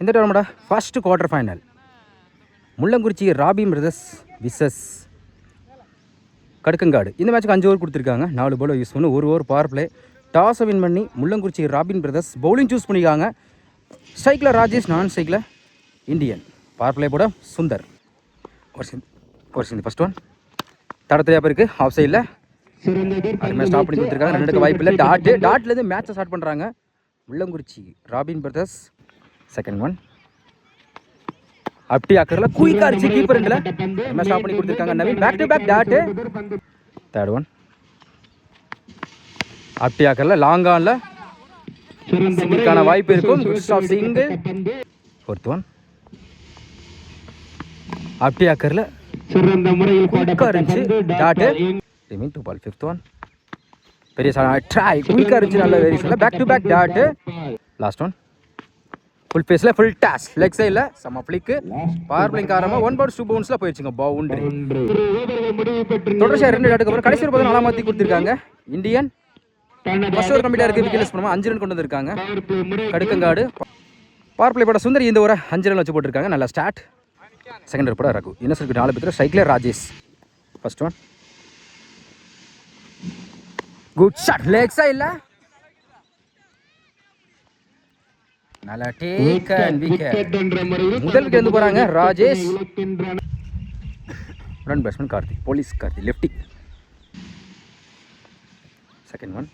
இந்த டோர்னமெண்ட்டோட first quarter final Mullangurichi Robin brothers versus Kadukkangadu. இந்த மேட்ச்சுக்கு 5 ஓவர் கொடுத்துருக்காங்க. 4 பால் யூஸ் பண்ணி 1 ஓவர் பவர் பிளே. டாஸை வின் பண்ணி Mullangurichi Robin brothers bowling choose பண்ணிக்காங்க. ஸ்ட்ரைக்கில் ராஜேஷ், நான் ஸ்ட்ரைக்கில் இந்தியன். பவர் பிளே போட சுந்தர். ஒரு ஃபர்ஸ்ட் ஒன் தடத்தையாக இருக்குது ஆஃப் சைடில். அதுமாதிரி ஸ்டாப் பண்ணி கொடுத்துருக்காங்க. 2 வாய்ப்பு இல்லை. டாட்லேருந்து மேட்சை ஸ்டார்ட் பண்ணுறாங்க Mullankurichi Robin brothers. Second one அப்படி ஆக்கரில் குயிக்காக இருந்துச்சு கீப்பருங்களை என்ன ஸ்டாப் பண்ணி கொடுத்துருக்காங்க Naveen. Back to back dot. Third one அப்படி ஆக்கரில் லாங் ஆனில் சிங்கிளுக்கான வாய்ப்பு இருக்கும். சிங்கிள். ஃபோர்த் ஒன் அப்படி ஆக்கரில் குயிக்காக இருந்துச்சு dot. Remain 2 ball. Fifth one பெரிய ட்ரை குயிக்காக இருந்துச்சு. நல்ல வேரியேஷனில் back to back dot. Last one full பேஸில் ஃபுல் டாஸ் லெக் சைடில் செம்ம ஃப்ளிக்கு. பவர் பிளேயிங் காரணமாக 1 பவுன்ஸ் 2 பவுன்ஸில் போயிடுச்சுங்க பவுண்டரி. தொடர்ச்சியாக 2 டாட்டுக்கு அப்புறம் கடைசி ஒரு 14 மாற்றி கொடுத்துருக்காங்க இந்தியன். ஃபர்ஸ்ட் ஓவர் கம்ப்ளீட்டாக இருக்குது. விக்கெட்லெஸ் பண்ணாமல் 5 ரன் கொண்டு வந்திருக்காங்க கடுக்கங்காடு. பவர் பிளே போட சுந்தர் இந்த ஒரு 5 ரன் வச்சு போட்டிருக்காங்க. நல்லா ஸ்டார்ட். செகண்ட் ஓவர் போட ரகு. இன்னும் 4 பேர் ஸ்ட்ரைக்கில் Rajesh. First one good shot leg சைடில். நல்ல டேக் அண்ட் விக்கெட். முதல் விக்கெட் வந்து போறாங்க Rajesh. Run batsman Karthik. Police Karthik lefty. Second one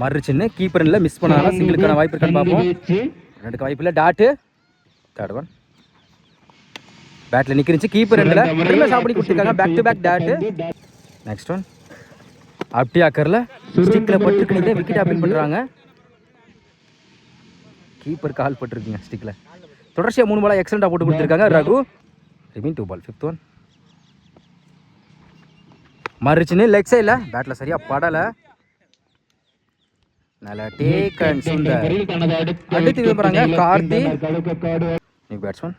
மறுச்சின்னு கீப்பரில் மிஸ் பண்ணாலும் சிங்கிளுக்கான வாய்ப்பு இருக்கான்னு பார்ப்போம். 2 வாய்ப்பு இல்லை. டாட்டு. தேர்ட் ஒன் பேட்டில் நிற்கிருச்சு கீப்பர் ரெண்டில் திரும்ப ஸ்டாப் பண்ணி கொடுத்துருக்காங்க. Back to back dot. Next one அப்படி ஆக்கரில் ஸ்டிக்கில் பட்டுருக்கு. விக்கெட் அப்பீல் பண்ணுறாங்க. கீப்பர் கால் பட்டிருக்குங்க ஸ்டிக்கில். தொடர்ச்சியாக 3 பாலாக எக்ஸலண்டாக போட்டு கொடுத்துருக்காங்க Raghu. Remain 2 ball. Fifth one மறுச்சின்னு leg சைடில் பேட்டில் சரியாக படலை. நல்ல டேக் அண்ட் சுந்தர். அடுத்து விரும்புகிறாங்க கார்த்தி. நியூ பேட்ஸ்மேன்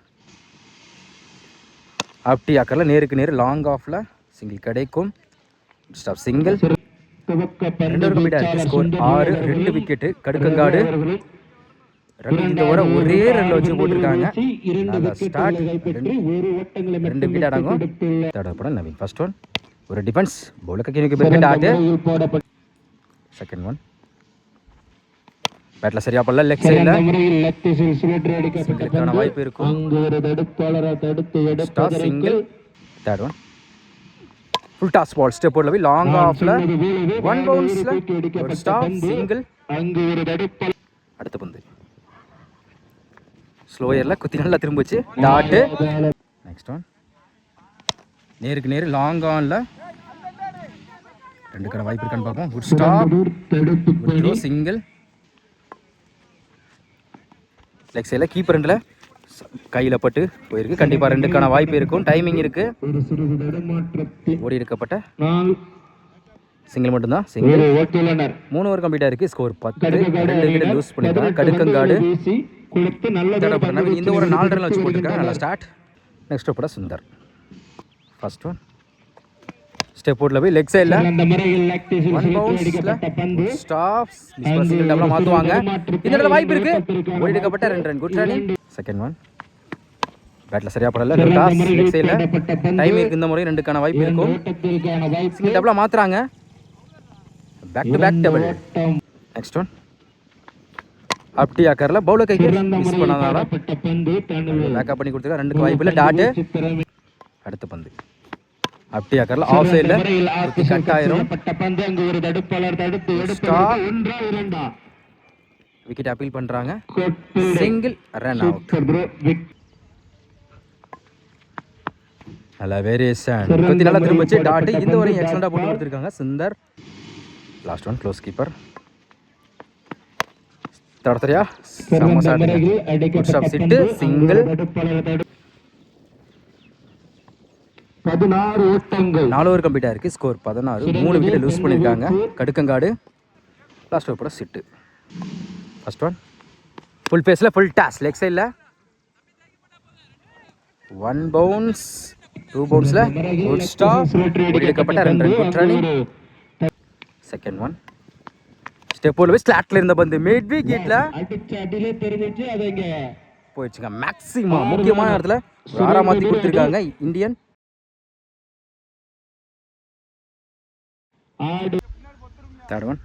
அப்படி ஆக்கரில் நேருக்கு நேர் லாங் ஆஃபில் சிங்கிள் கிடைக்கும். Stop single. 2 கம்ப்ளீட்டாக இருக்குது. ஸ்கோர் 6. 2 விக்கெட்டு கடுக்கங்காடு. இந்த ஓவரை ஒரே ரன்ல வச்சு போட்டிருக்காங்க. ஸ்டார்ட் 2 விக்கெட் அடங்கும். Third over Naveen. First one ஒரு டிஃபென்ஸ் பவுலர் விக்கெட் ஆட்டு. செகண்ட் ஒன் பேட்டில் சரியா படல. லெக் சைடில் சிங்கிளுக்கான வாய்ப்பு இருக்கும். Single. Third one full toss ball step போர்டில் போய் லாங் ஆஃப்ல 1 பவுன்ஸில் ஒரு ஸ்டாப் சிங்கிள். அடுத்த பந்து ஸ்லோயரில் குத்தி நல்லா திரும்பிச்சு டாட்டு. நெக்ஸ்ட் ஒன் நேருக்கு நேரு லாங் ஆனில் 2 வாய்ப்பு இருக்கான்னு பார்ப்போம். Good stop single. லெக் சைடில் கீப்பர் ரெண்டில் கையில் பட்டு போயிருக்கு. கண்டிப்பாக 2 வாய்ப்பு இருக்கும். டைமிங் இருக்கு. ஓடி எடுக்கப்பட்ட சிங்கிள் மட்டும்தான். சிங்கிள். 3 ஓவர் கம்ப்ளீட்டாக இருக்குது. ஸ்கோர் 10. 2 விக்கெட் லூஸ் பண்ணியிருக்காங்க கடுக்கங்காடு. இந்த ஒரு 4 ரன் வச்சு போட்டிருக்காங்க. நல்லா ஸ்டார்ட். நெக்ஸ்ட் போட சுந்தர். ஃபர்ஸ்ட் ஒன் ஸ்டெப் போர்டில் போய் லெக் சைடில் 1 பவுன்ஸில் ஸ்டாப் சிங்கிள் டபுளாக மாற்றுவாங்க. இந்த இடத்துல வாய்ப்பு இருக்கு. ஓடி எடுக்கப்பட்ட 2 run. Good running. Second one பேட்டில் சரியா படல. லெக் சைடில் டைம் இருக்கு. இந்த முறை 2 வாய்ப்பு இருக்கும். சிங்கிள் டபுளாக மாற்றுறாங்க. Back to back double. Next one அப்படி ஆக்கரில் பவுலர் கைக்கு மிஸ் பண்ணாதால பேக்கப் பண்ணி கொடுத்துருக்கா. 2 வாய்ப்பு இல்லை. டாட்டு. அடுத்த பந்து அப்படி ஆக்கரில் ஆஃப் சைடில் கட் ஆயிரும். விக்கெட் அப்பீல் பண்றாங்க. சிங்கிள். Run out. நல்ல வேரியேஷன். நல்லா திரும்பிச்சு டாட்டு. இந்த வரையும் எக்ஸலண்டா போட்டு கொடுத்துருக்காங்க Sundar. Last one close keeper. தடத்தரையா சிட்டு சிங்கிள். 4 ஓவர் கம்ப்ளீட்டாக இருக்குது. ஸ்கோர் 16. 3 விக்கெட் லூஸ் பண்ணியிருக்காங்க கடுக்கங்காடு. லாஸ்ட் ஓவர் போட சிட்டு. ஃபர்ஸ்ட் ஒன் ஃபுல் பேஸில் ஃபுல் டாஸ் லெக் சைடில் 1 பவுன்ஸ் 2 பவுன்ஸில் குட் ஸ்டாப். எடுக்கப்பட்ட 2 run. Good running. Second one step போல போய் ஸ்லாட்ல இருந்த பந்து மிட் விக்கெட்ல போயிடுச்சுங்க. மேக்ஸிமம் முக்கியமான இடத்துல ஒரு 6 மாத்தி கொடுத்துருக்காங்க இந்தியன். தேர்ட் ஒன்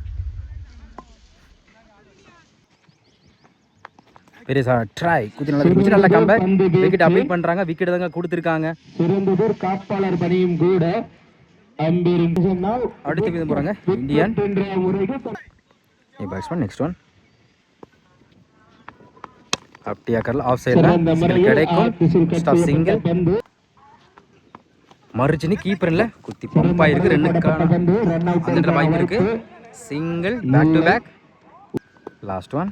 பெரியசா ட்ரை குதி நல்லா கம்பேக் விக்கெட் அப்ளை பண்றாங்க. விக்கெட் தாங்க கொடுத்துருக்காங்க. காப்பாளர் பணியும் கூட அடுத்து விதம் போறாங்க இந்தியன் பேட்ஸ்மேன். நெக்ஸ்ட் ஒன் அப்படியா கரல் ஆஃப் சைடில் கிடைக்கும். ஸ்டாப் சிங்கிள் மறுச்சினி கீப்பர்ல குத்தி பம்ப் ஆயிருக்கு. ரெண்டுக்கான வாய்ப்பு இருக்கு. Single back to back. Last one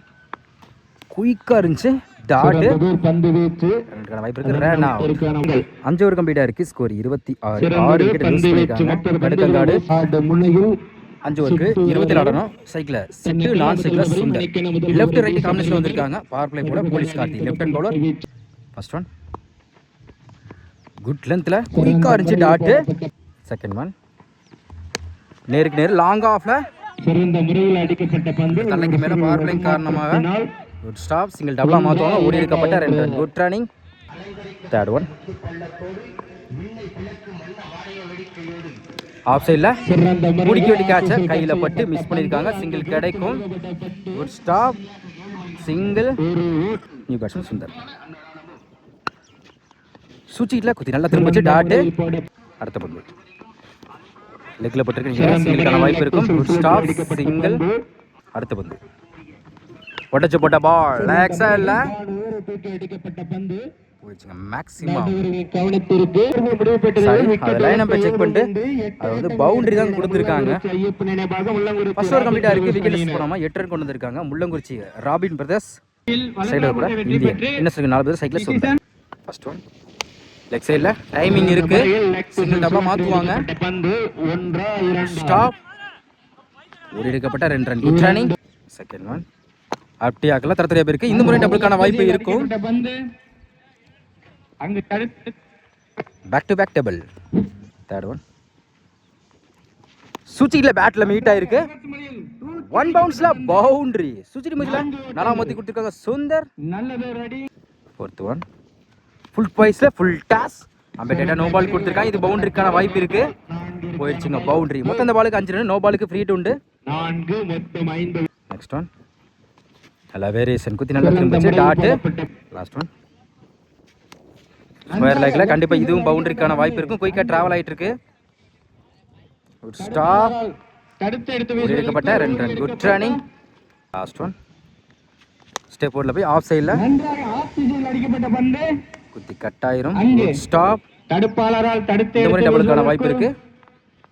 குயிக்கா இருந்துச்சு. டாட் ரெண்டுக்கான வாய்ப்பு இருக்கு. Run out. 5 ஓவர் கம்ப்ளீட் ஆயிருக்கு. ஸ்கோர் 26. 6 விக்கெட் லூஸ் பண்ணிருக்காங்க. கடுக்கங்காடு 5 ஓவருக்கு 20 ஆடணும். சைக்கிள் செட்டு நான் cycle Sundar left right combination வந்திருக்காங்க. பவர் பிளே போட police Karthi left hand bowler. First one good லென்த்ல குயிக்கா இருந்துச்சு. டாட் செகண்ட் ஒன் நேருக்கு நேர் லாங் ஆஃப்ல தலைக்கு மேல பவர் பிளே காரணமாக குட் ஸ்டாப் சிங்கிள் டபுளா மாத்துவாங்க. ஓடி எடுக்கப்பட்ட 2 run. Good running. Third one off சைடில் முடிக்க வேண்டிய கேட்சை கையில் பட்டு மிஸ் பண்ணியிருக்காங்க. சிங்கிள் கிடைக்கும். Good stop single. New batsman Sundar சுச்சியில் குத்தி நல்லா திரும்ப வச்சு டாட்டு. அடுத்த பந்து லெக்கில் பட்டிருக்கீங்க. சிங்கிளுக்கான வாய்ப்பு இருக்கும். Good stop single. அடுத்த பந்து உடச்சு போட்ட பால் லேக் சைடில் போயிடுச்சுங்க. மேக்ஸிமம் லைன் நம்பர் செக் பண்ணிட்டு அது வந்து பவுண்டரி தான் கொடுத்துருக்காங்க. ஃபர்ஸ்ட் ஓவர் கம்ப்ளீட் ஆயிருக்கு. விக்கெட் போடாம 8 ரன் கொண்டு வந்திருக்காங்க. முள்ளங்குறிச்சி ராபின் பிரதர்ஸ் சைடில் கூட இந்தியன் என்ன 4 பேர் சைக்கிள் சொல்லுங்க. ஃபர்ஸ்ட் ஒன் லெக் சைடில் டைமிங் இருக்கு. சிங்கிள் டபுளா மாற்றுவாங்க. ஸ்டாப் ஓடி எடுக்கப்பட்ட 2 run. Good running. Second one அப்படியாக்கல தரத்தறியா பேருக்கு இந்த முறை டபுளுக்கான வாய்ப்பு இருக்கும். Back to back double. Third one சுச்சியில் பேட்ல மீட் ஆயிருக்கு. 1 பவுன்ஸ்ல பவுண்டரி. சுச்சி மிஸ்ல நல்லா மொத்தி கொடுத்துருக்காங்க சுந்தர். ஃபோர்த் ஒன் ஃபுல் பாய்ஸ்ல ஃபுல் டாஸ் அம்பேட்டா நோ பால் கொடுத்துருக்காங்க. இது பவுண்டரிக்கான வாய்ப்பு இருக்கு. போயிடுச்சுங்க பவுண்டரி. மொத்தம் இந்த பாலுக்கு 5 ரன். நோ பாலுக்கு ஃப்ரீ ஹிட் உண்டு. நெக்ஸ்ட் ஒன் நல்லா வேரியேஷன் குத்தி நல்லா திரும்பிச்சு டாட். லாஸ்ட் ஒன் ஸ்கொயர் லைக்ல கண்டிப்பா இதுவும் பவுண்டரிக்கான வாய்ப்பு இருக்கும். குயிக்கா டிராவல் ஆயிட்டு இருக்கு. குட் ஸ்டாப் எடுக்கப்பட்ட 2 run. Good running. Last one step போர்ட்ல போய் ஆஃப் சைடுல குத்தி கட் ஆயிரும். குட் ஸ்டாப் தடுப்பாளரால் தடுத்து இந்த முறை டபுளுக்கான வாய்ப்பு இருக்கு.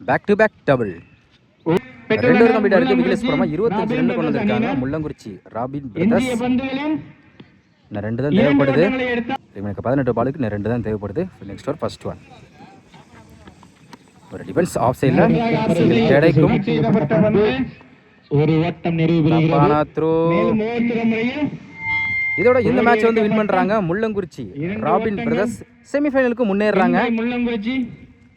Back to back double. 2 over complete ஆயிருக்கு. விக்கெட் போடாம 25 ரன் கொண்டு வந்திருக்காங்க. Mullankurichi Robin brothers. இன்னும் 2 தான் தேவைப்படுது. எனக்கு 18 பாலுக்கு இன்னும் 2 தான் தேவைப்படுது. நெக்ஸ்ட் ஓவர் ஃபர்ஸ்ட் ஒன் ஒரு டிஃபென்ஸ் ஆஃப் சைடில் சிங்கிள் கிடைக்கும். ஒரு ஓட்டம் நிறைவு. இதோட இந்த மேட்ச் வந்து வின் பண்றாங்க முள்ளங்குறிச்சி ராபின் பிரதர்ஸ். செமிஃபைனலுக்கு முன்னேறாங்க.